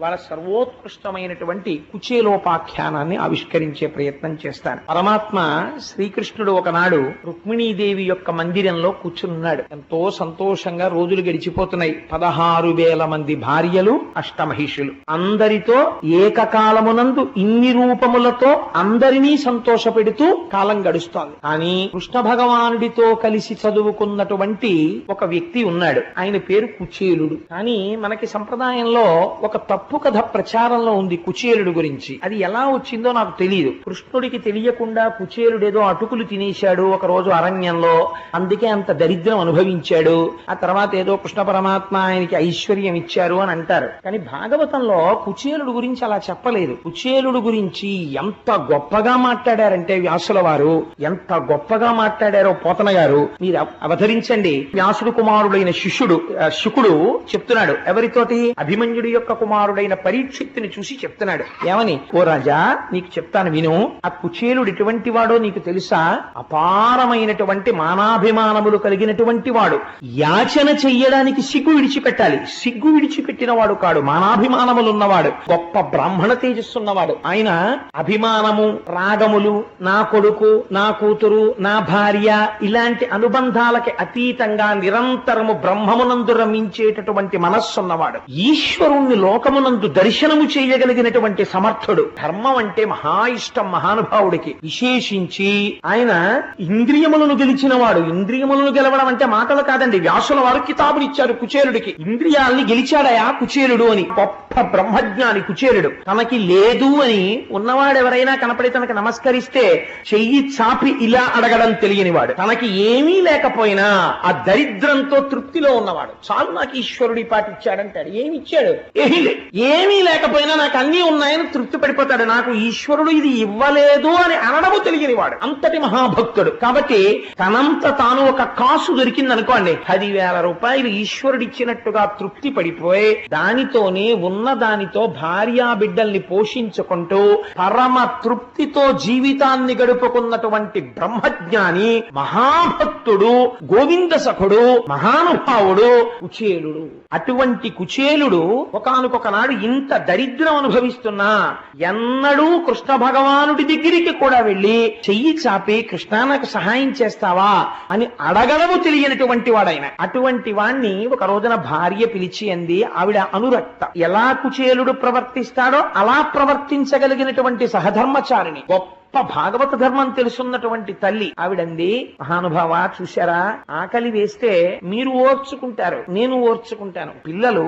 వాళ్ళ సర్వోత్కృష్టమైనటువంటి కుచేలోపాఖ్యానాన్ని ఆవిష్కరించే ప్రయత్నం చేస్తాను. పరమాత్మ శ్రీకృష్ణుడు ఒకనాడు రుక్మిణీదేవి యొక్క మందిరంలో కూర్చున్నాడు. ఎంతో సంతోషంగా రోజులు గడిచిపోతున్నాయి. 16,000 మంది భార్యలు, అష్టమహిషులు, అందరితో ఏకకాలమునందు ఇన్ని రూపములతో అందరినీ సంతోషపెడుతూ కాలం గడుస్తోంది. కానీ కృష్ణ భగవానుడితో కలిసి చదువుకున్నటువంటి ఒక వ్యక్తి ఉన్నాడు. ఆయన పేరు కుచేలుడు. కానీ మనకి సంప్రదాయంలో ఒక తప్పు కథ ప్రచారంలో ఉంది కుచేలుడు గురించి. అది ఎలా వచ్చిందో నాకు తెలియదు. కృష్ణుడికి తెలియకుండా కుచేలుడేదో అటుకులు తినేశాడు ఒక రోజు అరణ్యంలో, అందుకే అంత దరిద్రం అనుభవించాడు. ఆ తర్వాత ఏదో కృష్ణ పరమాత్మ ఆయనకి ఐశ్వర్యం ఇచ్చారు అని అంటారు. కానీ భాగవతంలో కుచేలుడు గురించి అలా చెప్పలేదు. కుచేలుడు గురించి ఎంత గొప్పగా మాట్లాడారంటే వ్యాసుల వారు, ఎంత గొప్పగా మాట్లాడారో పోతన గారు మీరు అవతరించండి. వ్యాసుడు కుమారుడైన శుకుడు చెప్తున్నాడు ఎవరితోటి, అభిమన్యుడి యొక్క కుమారుడైన పరీక్షిత్తుని చూసి చెప్తున్నాడు. ఏమని, ఓ రాజా నీకు చెప్తాను విను. ఆ కుచేలుడు ఎటువంటి వాడో నీకు తెలుసా? అపారమైనటువంటి మానాభిమానములు కలిగినటువంటి వాడు. యాచన చెయ్యడానికి సిగ్గు విడిచిపెట్టాలి. సిగ్గు విడిచిపెట్టిన వాడు కాడు, మానాభిమానములు ఉన్నవాడు, గొప్ప బ్రాహ్మణ తేజస్సున్నవాడు. ఆయన అభిమానము, రాగములు, నా కొడుకు, నా కూతురు, నా భార్య ఇలాంటి అనుబంధాలకి అతీతంగా నిరంతరము బ్రహ్మమునందు రమించేటటువంటి మనస్సున్నవాడు. ఈశ్వరుణ్ణి లోకమునందు దర్శనము చేయగలిగినటువంటి సమర్థుడు. ధర్మం అంటే మహా ఇష్టం మహానుభావుడికి. విశేషించి ఆయన ఇంద్రియములను గెలిచినవాడు. ఇంద్రియములను గెలవడం అంటే మాటలు కాదండి. వ్యాసుల వారు కితాబులు ఇచ్చారు కుచేలుడికి. ఇంద్రియాల్ని గెలిచాడయా కుచేలుడు అని. గొప్ప బ్రహ్మజ్ఞాని కుచేలుడు. తనకి లేదు అని ఉన్నవాడెవరైనా కనపడి తనకి నమస్కరిస్తే చెయ్యి చాపి ఇలా అడగడం తెలియనివాడు. తనకి ఏమీ లేకపోయినా ఆ దరిద్రంతో తృప్తిలో ఉన్నవాడు. చాలు నాకు ఈశ్వరుడి పాటి ఇచ్చాడంటాడు. ఏమి ఇచ్చాడు? ఏమీ లేకపోయినా నాకు అన్నీ ఉన్నాయని తృప్తి పడిపోతాడు. నాకు ఈశ్వరుడు ఇది ఇవ్వలేదు అని అనడము తెలియనివాడు. అంతటి మహాభక్తుడు. కాబట్టి తనంత తాను ఒక కాసు దొరికిందనుకోండి, 10,000 రూపాయలు ఈశ్వరుడు ఇచ్చినట్టుగా తృప్తి పడిపోయి దానితోనే ఉన్న దానితో భార్యా బిడ్డల్ని పోషించుకుంటూ పరమ తృప్తితో జీవితాన్ని గడుపుకున్నటువంటి బ్రహ్మజ్ఞాని, మహాభక్తుడు, గోవింద సఖుడు, మహానుభావుడు కుచేలుడు. అటువంటి కుచేలుడు ఒకానొకనాడు ఇంత దరిద్రం అనుభవిస్తున్నా ఎన్నడూ కృష్ణ భగవానుడి దగ్గరికి కూడా వెళ్లి చెయ్యి చాపి కృష్ణ నాకు సహాయం చేస్తావా అని అడగడము తెలియనటువంటి వాడైన. అటువంటి వాణ్ణి ఒక రోజున భార్య పిలిచి అంది. ఆవిడ అనురక్త. ఎలా కుచేలుడు ప్రవర్తిస్తాడో అలా ప్రవర్తించగలిగినటువంటి సహధర్మచారిణి, గొప్ప భాగవత ధర్మం తెలుసున్నటువంటి తల్లి. ఆవిడంది, మహానుభావ చూశారా, ఆకలి వేస్తే మీరు ఓర్చుకుంటారు, నేను ఓర్చుకుంటాను. పిల్లలు